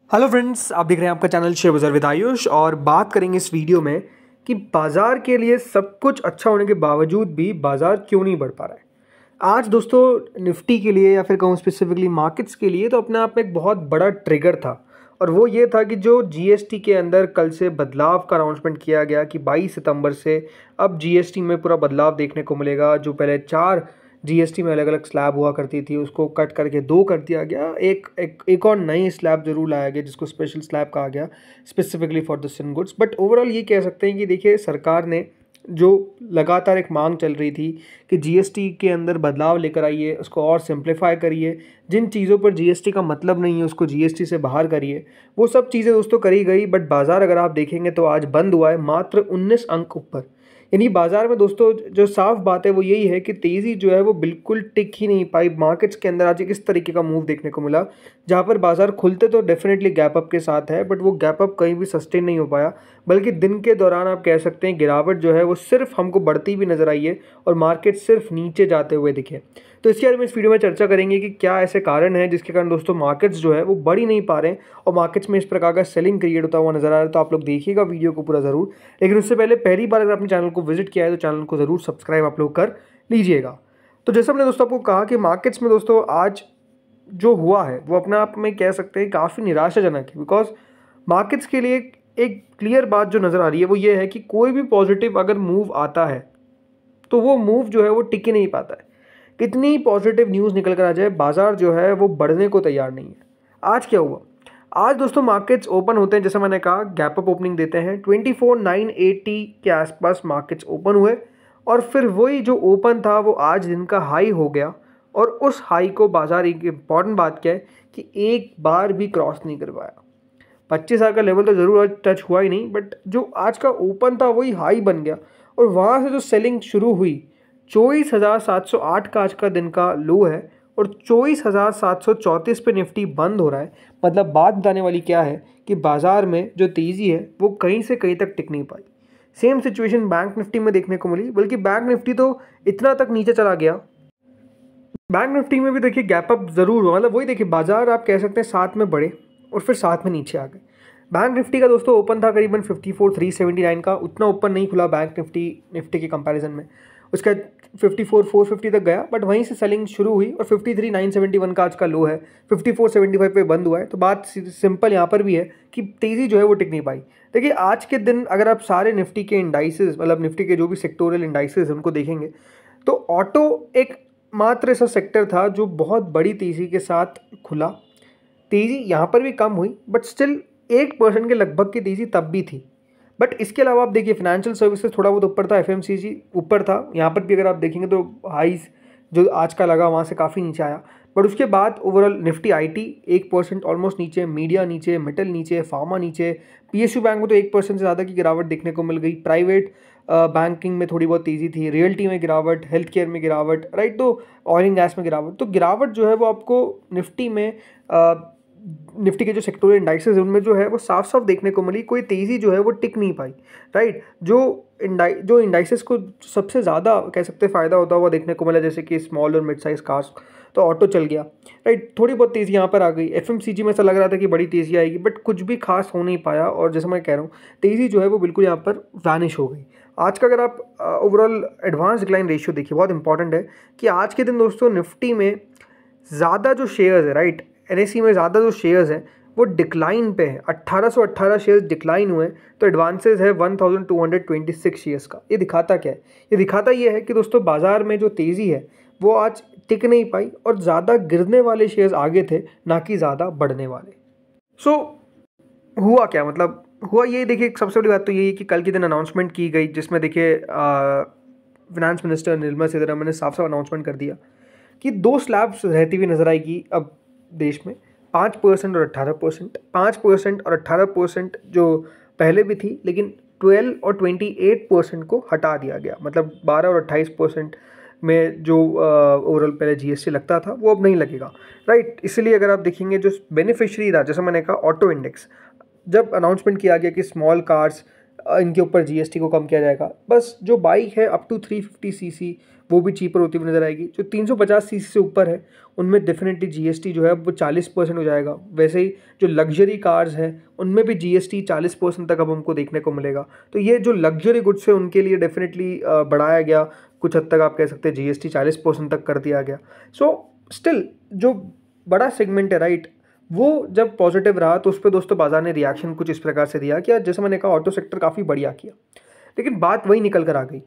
Hello friends, आप देख रहे हैं आपका चैनल शेयर बाजार विद आयुष। और बात करेंगे इस वीडियो में कि बाज़ार के लिए सब कुछ अच्छा होने के बावजूद भी बाज़ार क्यों नहीं बढ़ पा रहा है। आज दोस्तों निफ्टी के लिए या फिर कहूँ स्पेसिफिकली मार्केट्स के लिए तो अपने आप में एक बहुत बड़ा ट्रिगर था, और वो ये था कि जो जीएसटी के अंदर कल से बदलाव का अनाउंसमेंट किया गया कि 22 सितंबर से अब जीएसटी में पूरा बदलाव देखने को मिलेगा। जो पहले 4 जीएसटी में अलग अलग स्लैब हुआ करती थी उसको कट करके 2 कर दिया गया। एक और नई स्लैब जरूर लाया गया जिसको स्पेशल स्लैब कहा गया specifically for the sin goods. But overall ये कह सकते हैं कि देखिए, सरकार ने जो लगातार एक मांग चल रही थी कि जीएसटी के अंदर बदलाव लेकर आइए, उसको और सिंप्लीफाई करिए, जिन चीज़ों पर जीएसटी का मतलब नहीं है उसको जीएसटी से बाहर करिए, वो सब चीज़ें दोस्तों करी गई। बट बाज़ार अगर आप देखेंगे तो आज बंद हुआ है मात्र 19 अंक ऊपर। यानी बाजार में दोस्तों जो साफ बात है वो यही है कि तेज़ी जो है वो बिल्कुल टिक ही नहीं पाई। मार्केट्स के अंदर आज एक इस तरीके का मूव देखने को मिला जहाँ पर बाजार खुलते तो डेफिनेटली गैप अप के साथ है, बट वो गैप अप कहीं भी सस्टेन नहीं हो पाया, बल्कि दिन के दौरान आप कह सकते हैं गिरावट जो है वो सिर्फ हमको बढ़ती भी नजर आई है और मार्केट सिर्फ नीचे जाते हुए दिखे। तो इसके बारे में इस वीडियो में चर्चा करेंगे कि क्या ऐसे कारण हैं जिसके कारण दोस्तों मार्केट्स जो है वो बढ़ ही नहीं पा रहे हैं और मार्केट्स में इस प्रकार का सेलिंग क्रिएट होता हुआ नजर आ रहा है। तो आप लोग देखिएगा वीडियो को पूरा ज़रूर, लेकिन उससे पहले पहली बार अगर अपने चैनल को विजिट किया है तो चैनल को ज़रूर सब्सक्राइब आप लोग कर लीजिएगा। तो जैसे हमने दोस्तों आपको कहा कि मार्केट्स में दोस्तों आज जो हुआ है वो अपने आप में कह सकते हैं काफ़ी निराशाजनक है। बिकॉज मार्केट्स के लिए एक क्लियर बात जो नज़र आ रही है वो ये है कि कोई भी पॉजिटिव अगर मूव आता है तो वो मूव जो है वो टिक ही नहीं पाता है। कितनी पॉजिटिव न्यूज़ निकल कर आ जाए, बाजार जो है वो बढ़ने को तैयार नहीं है। आज क्या हुआ? आज दोस्तों मार्केट्स ओपन होते हैं, जैसे मैंने कहा गैप अप ओपनिंग देते हैं 24,980 के आसपास मार्केट्स ओपन हुए, और फिर वही जो ओपन था वो आज दिन का हाई हो गया। और उस हाई को बाजार, एक इंपॉर्टेंट बात क्या है कि एक बार भी क्रॉस नहीं कर पाया। 25,000 का लेवल तो ज़रूर आज टच हुआ ही नहीं, बट जो आज का ओपन था वही हाई बन गया। और वहाँ से जो सेलिंग शुरू हुई, 24,708 का आज का दिन का लो है और 24,734 पे निफ्टी बंद हो रहा है। मतलब बात बताने वाली क्या है कि बाजार में जो तेज़ी है वो कहीं से कहीं तक टिक नहीं पाई। सेम सिचुएशन बैंक निफ्टी में देखने को मिली, बल्कि बैंक निफ्टी तो इतना तक नीचे चला गया। बैंक निफ्टी में भी देखिए गैप अप ज़रूर हुआ, मतलब वही देखिए बाजार आप कह सकते हैं साथ में बढ़े और फिर साथ में नीचे आ गए। बैंक निफ्टी का दोस्तों ओपन था करीबन 54,379 का, उतना ऊपर नहीं खुला बैंक निफ्टी के कंपैरिजन में। उसका 54,450 तक गया, बट वहीं से सेलिंग शुरू हुई और 53,971 का आज का लो है, 54,75 पे बंद हुआ है। तो बात सिंपल यहाँ पर भी है कि तेज़ी जो है वो टिक नहीं पाई। देखिए आज के दिन अगर आप सारे निफ्टी के इंडाइसेस, मतलब निफ्टी के जो भी सेक्टोरल इंडाइसेस उनको देखेंगे तो ऑटो एक मात्र ऐसा सेक्टर था जो बहुत बड़ी तेज़ी के साथ खुला। तेज़ी यहाँ पर भी कम हुई, बट स्टिल 1% के लगभग की तेज़ी तब भी थी। बट इसके अलावा आप देखिए फाइनेंशियल सर्विसेज थोड़ा बहुत ऊपर था, एफएमसीजी ऊपर था। यहाँ पर भी अगर आप देखेंगे तो हाइज जो आज का लगा वहाँ से काफ़ी नीचे आया। बट उसके बाद ओवरऑल निफ्टी आईटी 1% ऑलमोस्ट नीचे, मीडिया नीचे, मेटल नीचे, फार्मा नीचे, पीएसयू बैंक में तो 1% से ज़्यादा की गिरावट देखने को मिल गई। प्राइवेट बैंकिंग में थोड़ी बहुत तेज़ी थी, रियल्टी में गिरावट, हेल्थ केयर में गिरावट, राइट, तो ऑयल एंड गैस में गिरावट। तो गिरावट जो है वो आपको निफ्टी में निफ्टी के जो सेक्टोरल इंडाइसेस उनमें जो है वो साफ साफ देखने को मिली। कोई तेज़ी जो है वो टिक नहीं पाई, राइट। जो इंडाइसेस को सबसे ज़्यादा कह सकते फ़ायदा होता हुआ देखने को मिला, जैसे कि स्मॉल और मिड साइज कार्स, तो ऑटो चल गया, राइट। थोड़ी बहुत तेज़ी यहाँ पर आ गई। एफएमसीजी में ऐसा लग रहा था कि बड़ी तेज़ी आएगी, बट कुछ भी खास हो नहीं पाया। और जैसे मैं कह रहा हूँ तेज़ी जो है वो बिल्कुल यहाँ पर वैनिश हो गई। आज का अगर आप ओवरऑल एडवांस डिक्लाइन रेशियो देखिए, बहुत इंपॉर्टेंट है कि आज के दिन दोस्तों निफ्टी में ज़्यादा जो शेयर्स है, राइट, एनएसई में ज़्यादा जो शेयर्स हैं वो डिक्लाइन पे है। 1818 शेयर्स डिक्लाइन हुए, तो एडवांसेस है 1226 शेयर्स का। ये दिखाता क्या है? ये दिखाता ये है कि दोस्तों बाजार में जो तेज़ी है वो आज टिक नहीं पाई और ज़्यादा गिरने वाले शेयर्स आगे थे, ना कि ज़्यादा बढ़ने वाले। सो हुआ क्या? मतलब हुआ ये, देखिए सबसे बड़ी बात तो यही है कि कल के दिन अनाउंसमेंट की गई जिसमें देखिए फिनेंस मिनिस्टर निर्मला सीतारमण ने साफ साफ अनाउंसमेंट कर दिया कि 2 स्लैब्स रहती हुई नजर आएगी अब देश में, 5% और 18%। 5% और 18% जो पहले भी थी, लेकिन 12 और 28% को हटा दिया गया। मतलब 12 और 28% में जो ओवरऑल पहले जीएसटी लगता था वो अब नहीं लगेगा, राइट। इसलिए अगर आप देखेंगे जो बेनिफिशियरी था, जैसे मैंने कहा ऑटो इंडेक्स, जब अनाउंसमेंट किया गया कि स्मॉल कार्स इनके ऊपर जीएसटी को कम किया जाएगा, बस जो बाइक है अप टू 350 सीसी वो भी चीपर होती हुई नज़र आएगी। जो 350 सीसी से ऊपर है उनमें डेफिनेटली जीएसटी जो है वो 40% हो जाएगा। वैसे ही जो लग्जरी कार्स हैं उनमें भी जीएसटी 40% तक अब हमको देखने को मिलेगा। तो ये जो लग्जरी गुड्स है उनके लिए डेफिनेटली बढ़ाया गया, कुछ हद तक आप कह सकते हैं जीएसटी 40% तक कर दिया गया। सो स्टिल जो बड़ा सेगमेंट है राइट, वो जब पॉजिटिव रहा तो उस पर दोस्तों बाजार ने रिएक्शन कुछ इस प्रकार से दिया कि जैसे मैंने कहा ऑटो सेक्टर काफ़ी बढ़िया किया, लेकिन बात वही निकल कर आ गई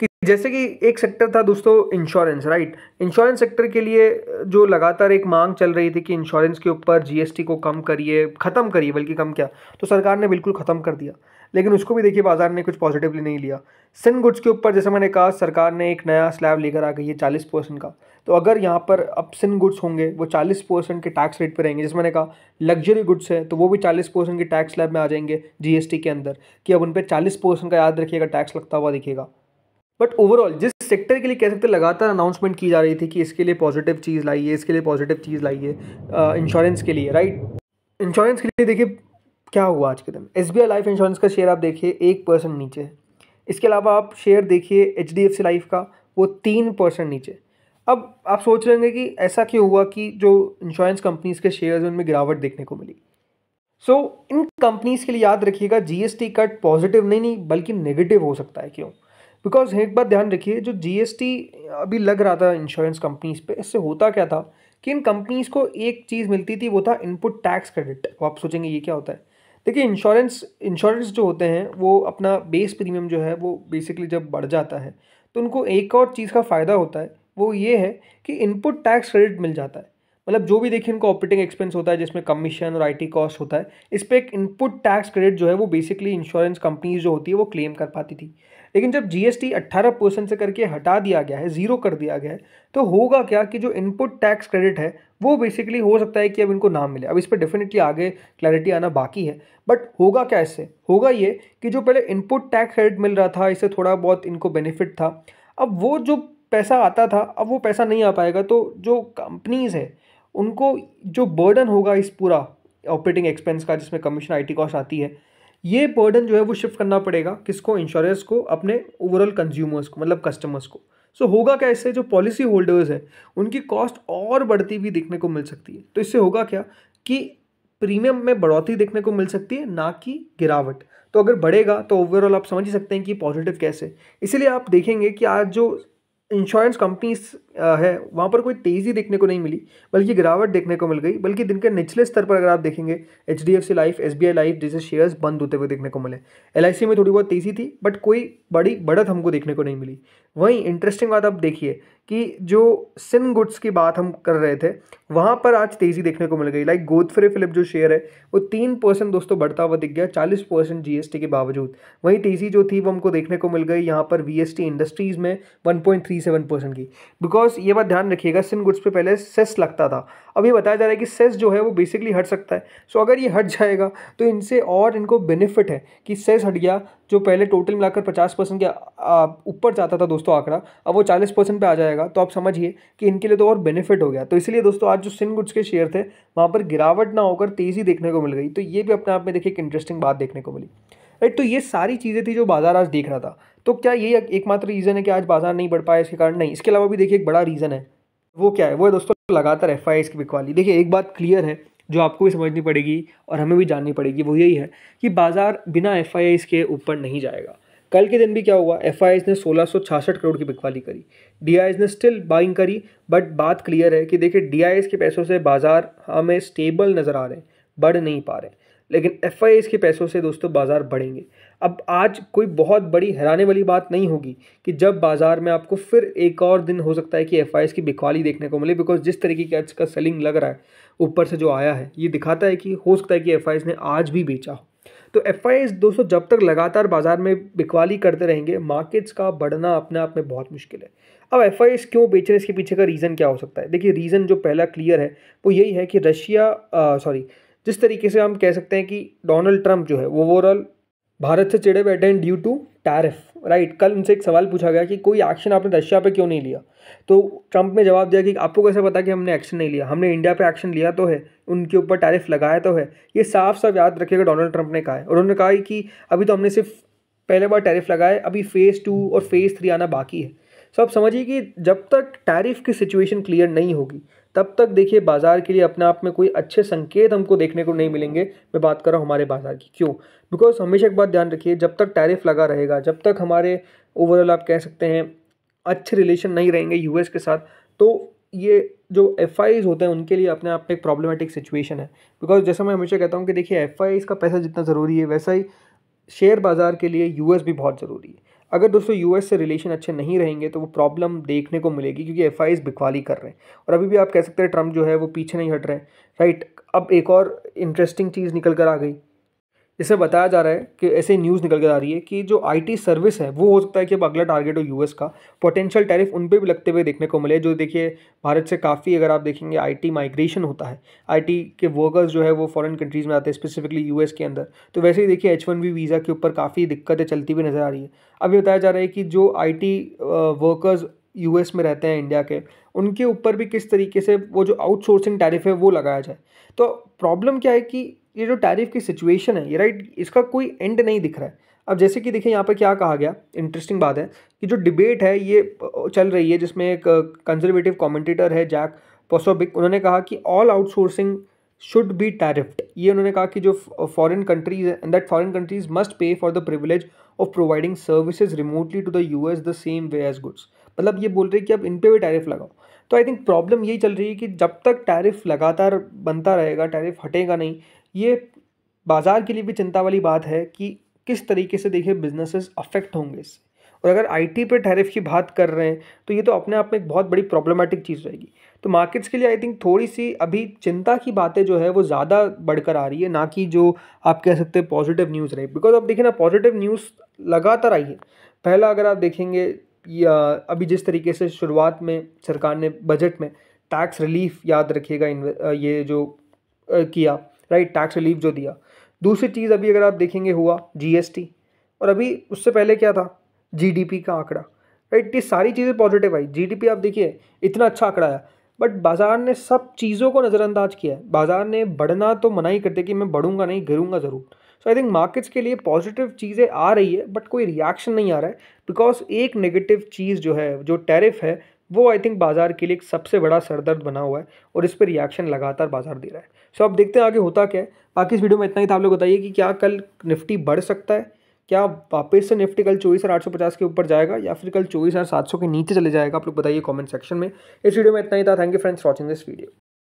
कि जैसे कि एक सेक्टर था दोस्तों इंश्योरेंस, राइट। इंश्योरेंस सेक्टर के लिए जो लगातार एक मांग चल रही थी कि इंश्योरेंस के ऊपर जीएसटी को कम करिए, ख़त्म करिए, बल्कि कम क्या, तो सरकार ने बिल्कुल ख़त्म कर दिया। लेकिन उसको भी देखिए बाजार ने कुछ पॉजिटिवली नहीं लिया। सिन गुड्स के ऊपर जैसे मैंने कहा सरकार ने एक नया स्लैब लेकर आ गई है 40% का। तो अगर यहाँ पर अब सिन गुड्स होंगे वो 40% के टैक्स रेट पे रहेंगे। जैसे मैंने कहा लग्जरी गुड्स है तो वो भी 40% के टैक्स स्लैब में आ जाएंगे जीएसटी के अंदर, कि अब उन पर 40% का याद रखिएगा टैक्स लगता हुआ दिखेगा। बट ओवरऑल जिस सेक्टर के लिए कह सकते हैं लगातार अनाउंसमेंट की जा रही थी कि इसके लिए पॉजिटिव चीज़ लाइए, इसके लिए पॉजिटिव चीज़ लाइए, इंश्योरेंस के लिए, राइट। इंश्योरेंस के लिए देखिए क्या हुआ आज के दिन, एसबीआई लाइफ इंश्योरेंस का शेयर आप देखिए 1% नीचे है। इसके अलावा आप शेयर देखिए एचडीएफसी लाइफ का, वो 3% नीचे। अब आप सोच रहे होंगे कि ऐसा क्यों हुआ कि जो इंश्योरेंस कंपनीज़ के शेयर्स हैं उनमें गिरावट देखने को मिली। सो इन कंपनीज़ के लिए याद रखिएगा जीएसटी कट पॉजिटिव नहीं बल्कि नेगेटिव हो सकता है। क्यों? बिकॉज एक बात ध्यान रखिए, जो जीएसटी अभी लग रहा था इंश्योरेंस कंपनीज़ पे, इससे होता क्या था कि इन कंपनीज़ को एक चीज़ मिलती थी, वो था इनपुट टैक्स क्रेडिट। तो आप सोचेंगे ये क्या होता है। देखिए इंश्योरेंस जो होते हैं वो अपना बेस प्रीमियम जो है वो बेसिकली जब बढ़ जाता है तो उनको एक और चीज़ का फ़ायदा होता है, वो ये है कि इनपुट टैक्स क्रेडिट मिल जाता है। मतलब जो भी देखिए इनको ऑपरेटिंग एक्सपेंस होता है जिसमें कमीशन और आईटी कॉस्ट होता है, इस पर एक इनपुट टैक्स क्रेडिट जो है वो बेसिकली इंश्योरेंस कंपनीज जो होती है वो क्लेम कर पाती थी। लेकिन जब जीएसटी 18% से करके हटा दिया गया है, ज़ीरो कर दिया गया है, तो होगा क्या कि जो इनपुट टैक्स क्रेडिट है वो बेसिकली हो सकता है कि अब इनको ना मिले। अब इस पर डेफिनेटली आगे क्लैरिटी आना बाकी है, बट होगा क्या इससे, होगा ये कि जो पहले इनपुट टैक्स क्रेडिट मिल रहा था इससे थोड़ा बहुत इनको बेनिफिट था, अब वो जो पैसा आता था अब वो पैसा नहीं आ पाएगा। तो जो कंपनीज़ है उनको जो बर्डन होगा इस पूरा ऑपरेटिंग एक्सपेंस का जिसमें कमीशन आईटी कॉस्ट आती है, ये बर्डन जो है वो शिफ्ट करना पड़ेगा किसको, इंश्योरेंस को, अपने ओवरऑल कंज्यूमर्स को, मतलब कस्टमर्स को। सो होगा क्या इससे, जो पॉलिसी होल्डर्स हैं उनकी कॉस्ट और बढ़ती हुई देखने को मिल सकती है। तो इससे होगा क्या कि प्रीमियम में बढ़ोतरी देखने को मिल सकती है, ना कि गिरावट। तो अगर बढ़ेगा तो ओवरऑल आप समझ ही सकते हैं कि पॉजिटिव कैसे। इसीलिए आप देखेंगे कि आज जो इंश्योरेंस कंपनीज है वहाँ पर कोई तेज़ी देखने को नहीं मिली बल्कि गिरावट देखने को मिल गई। बल्कि दिन के निचले स्तर पर अगर आप देखेंगे एचडीएफसी लाइफ, एसबीआई लाइफ जैसे शेयर्स बंद होते हुए देखने को मिले। एलआईसी में थोड़ी बहुत तेज़ी थी बट कोई बड़ी बढ़त हमको देखने को नहीं मिली। वहीं इंटरेस्टिंग बात आप देखिए कि जो सिन गुड्स की बात हम कर रहे थे वहाँ पर आज तेज़ी देखने को मिल गई। लाइक गोदफ्रे फिलिप जो शेयर है वो 3% दोस्तों बढ़ता हुआ दिख गया 40% जीएसटी के बावजूद। वहीं तेज़ी जो थी वो हमको देखने को मिल गई यहाँ पर वीएसटी इंडस्ट्रीज़ में 1.37% की। बिकॉज ये बात ध्यान रखिएगा सिन गुड्स पे पहले सेस लगता था, अब ये बताया जा रहा है कि सेस जो है वो बेसिकली हट सकता है। सो अगर ये हट जाएगा तो इनसे और इनको बेनिफिट है कि सेस हट गया, जो पहले टोटल मिलाकर 50% के ऊपर जाता था दोस्तों आंकड़ा, अब वो 40% पे आ जाएगा। तो आप समझिए कि इनके लिए तो और बेनिफिट हो गया। तो इसलिए दोस्तों आज जो सिन गुड्स के शेयर थे वहाँ पर गिरावट ना होकर तेज़ी देखने को मिल गई। तो ये भी अपने आप में देखिए एक इंटरेस्टिंग बात देखने को मिली, राइट। तो ये सारी चीज़ें थी जो बाजार आज देख रहा था। तो क्या ये एकमात्र रीज़न है कि आज बाजार नहीं बढ़ पाया इसके कारण? नहीं, इसके अलावा भी देखिए एक बड़ा रीज़न है। वो क्या है? वो है दोस्तों लगातार एफआईआईज़ की बिकवाली। देखिए एक बात क्लियर है जो आपको भी समझनी पड़ेगी और हमें भी जाननी पड़ेगी, वो यही है कि बाजार बिना एफआईआईज़ के ऊपर नहीं जाएगा। कल के दिन भी क्या हुआ, एफआईआईज़ ने 1666 करोड़ की बिकवाली करी, डीआईज़ ने स्टिल बाइंग करी। बट बात क्लियर है कि देखिए डीआईज़ के पैसों से बाजार हमें स्टेबल नज़र आ रहे हैं, बढ़ नहीं पा रहे। लेकिन एफआईआईज़ के पैसों से दोस्तों बाजार बढ़ेंगे। अब आज कोई बहुत बड़ी हैरानी वाली बात नहीं होगी कि जब बाजार में आपको फिर एक और दिन हो सकता है कि एफआईआईज़ की बिकवाली देखने को मिले। बिकॉज जिस तरीके की आज का सेलिंग लग रहा है ऊपर से जो आया है, ये दिखाता है कि हो सकता है कि एफआईआईज़ ने आज भी बेचा हो। तो एफआईआईज़ दोस्तों जब तक लगातार बाजार में बिकवाली करते रहेंगे, मार्केट्स का बढ़ना अपने आप में बहुत मुश्किल है। अब एफआईआईज़ क्यों बेच रहे हैं, इसके पीछे का रीज़न क्या हो सकता है? देखिए रीज़न जो पहला क्लियर है वो यही है कि जिस तरीके से हम कह सकते हैं कि डोनाल्ड ट्रंप जो है वो ओवरऑल भारत से चिढ़े बैठे हैं ड्यू टू टैरिफ, राइट। कल उनसे एक सवाल पूछा गया कि कोई एक्शन आपने रशिया पे क्यों नहीं लिया, तो ट्रंप ने जवाब दिया कि आपको कैसे पता कि हमने एक्शन नहीं लिया, हमने इंडिया पे एक्शन लिया तो है, उनके ऊपर टैरिफ लगाया तो है। ये साफ साफ याद रखिएगा डोनाल्ड ट्रंप ने कहा है। और उन्होंने कहा कि अभी तो हमने सिर्फ पहले बार टैरिफ लगाए, अभी फेज़ 2 और फेज़ 3 आना बाकी है। सो आप समझिए कि जब तक टैरिफ की सिचुएशन क्लियर नहीं होगी तब तक देखिए बाज़ार के लिए अपने आप में कोई अच्छे संकेत हमको देखने को नहीं मिलेंगे। मैं बात कर रहा हूँ हमारे बाज़ार की, क्यों? बिकॉज हमेशा एक बात ध्यान रखिए, जब तक टैरिफ लगा रहेगा, जब तक हमारे ओवरऑल आप कह सकते हैं अच्छे रिलेशन नहीं रहेंगे यूएस के साथ, तो ये जो एफआईज होते हैं उनके लिए अपने आप में एक प्रॉब्लमेटिक सिचुएशन है। बिकॉज जैसा मैं हमेशा कहता हूँ कि देखिए एफआईज का पैसा जितना ज़रूरी है वैसा ही शेयर बाज़ार के लिए यूएस भी बहुत ज़रूरी है। अगर दोस्तों यूएस से रिलेशन अच्छे नहीं रहेंगे तो वो प्रॉब्लम देखने को मिलेगी, क्योंकि एफआईज बिकवाली कर रहे हैं और अभी भी आप कह सकते हैं ट्रम्प जो है वो पीछे नहीं हट रहे हैं, राइट। अब एक और इंटरेस्टिंग चीज़ निकल कर आ गई, इसे बताया जा रहा है कि ऐसे न्यूज़ निकल कर आ रही है कि जो आईटी सर्विस है वो हो सकता है कि अब अगला टारगेट हो यूएस का। पोटेंशियल टैरिफ उन पे भी लगते हुए देखने को मिले, जो देखिए भारत से काफ़ी, अगर आप देखेंगे आईटी माइग्रेशन होता है, आईटी के वर्कर्स जो है वो फॉरेन कंट्रीज़ में आते हैं, स्पेसिफिकली यूएस के अंदर। तो वैसे ही देखिए H1B वीज़ा के ऊपर काफ़ी दिक्कतें चलती हुई नज़र आ रही है। अभी बताया जा रहा है कि जो आईटी वर्कर्स यूएस में रहते हैं इंडिया के, उनके ऊपर भी किस तरीके से वो जो आउटसोर्सिंग टैरिफ है वो लगाया जाए। तो प्रॉब्लम क्या है कि ये जो टैरिफ की सिचुएशन है ये, राइट, इसका कोई एंड नहीं दिख रहा है। अब जैसे कि देखिए यहाँ पर क्या कहा गया, इंटरेस्टिंग बात है कि जो डिबेट है ये चल रही है, जिसमें एक कंजर्वेटिव कमेंटेटर है जैक पोसोबिक, उन्होंने कहा कि all outsourcing should be tariffed. ये उन्होंने कहा कि जो foreign countries and that foreign countries must pay for the privilege of providing services remotely to the US the same way as goods. मतलब ये बोल रहे हैं कि अब इन पे भी टैरिफ लगाओ। तो आई थिंक प्रॉब्लम यही चल रही है कि जब तक टैरिफ लगातार बनता रहेगा, टैरिफ हटेगा नहीं, ये बाज़ार के लिए भी चिंता वाली बात है कि किस तरीके से देखिए बिजनेसेस अफेक्ट होंगे इससे। और अगर आईटी पे टैरिफ की बात कर रहे हैं तो ये तो अपने आप में एक बहुत बड़ी प्रॉब्लमेटिक चीज़ रहेगी। तो मार्केट्स के लिए आई थिंक थोड़ी सी अभी चिंता की बातें जो है वो ज़्यादा बढ़कर आ रही है, ना कि जो आप कह सकते हैं पॉजिटिव न्यूज़ रही। बिकॉज अब देखिए ना, पॉजिटिव न्यूज़ लगातार आई है। पहला अगर आप देखेंगे, या अभी जिस तरीके से शुरुआत में सरकार ने बजट में टैक्स रिलीफ, याद रखिएगा, ये जो किया, राइट, टैक्स रिलीफ जो दिया। दूसरी चीज़ अभी अगर आप देखेंगे हुआ जीएसटी, और अभी उससे पहले क्या था, जीडीपी का आंकड़ा, राइट। ये सारी चीज़ें पॉजिटिव आई। जीडीपी आप देखिए इतना अच्छा आंकड़ा आया, बट बाजार ने सब चीज़ों को नज़रअंदाज किया है। बाजार ने बढ़ना तो मना ही करते कि मैं बढ़ूंगा नहीं, गिरूंगा ज़रूर। सो आई थिंक मार्केट्स के लिए पॉजिटिव चीज़ें आ रही है, बट कोई रिएक्शन नहीं आ रहा है। बिकॉज एक नेगेटिव चीज़ जो है, जो टैरिफ है, वो आई थिंक बाजार के लिए एक सबसे बड़ा सरदर्द बना हुआ है और इस पर रिएक्शन लगातार बाजार दे रहा है। सो अब देखते हैं आगे होता क्या है। बाकी इस वीडियो में इतना ही था। आप लोग बताइए कि क्या कल निफ्टी बढ़ सकता है, क्या वापस से निफ्टी कल 24,850 के ऊपर जाएगा, या फिर कल 24,700 के नीचे चले जाएगा? आप लोग बताइए कमेंट सेक्शन में। इस वीडियो में इतना ही था। Thank you friends for watching this video.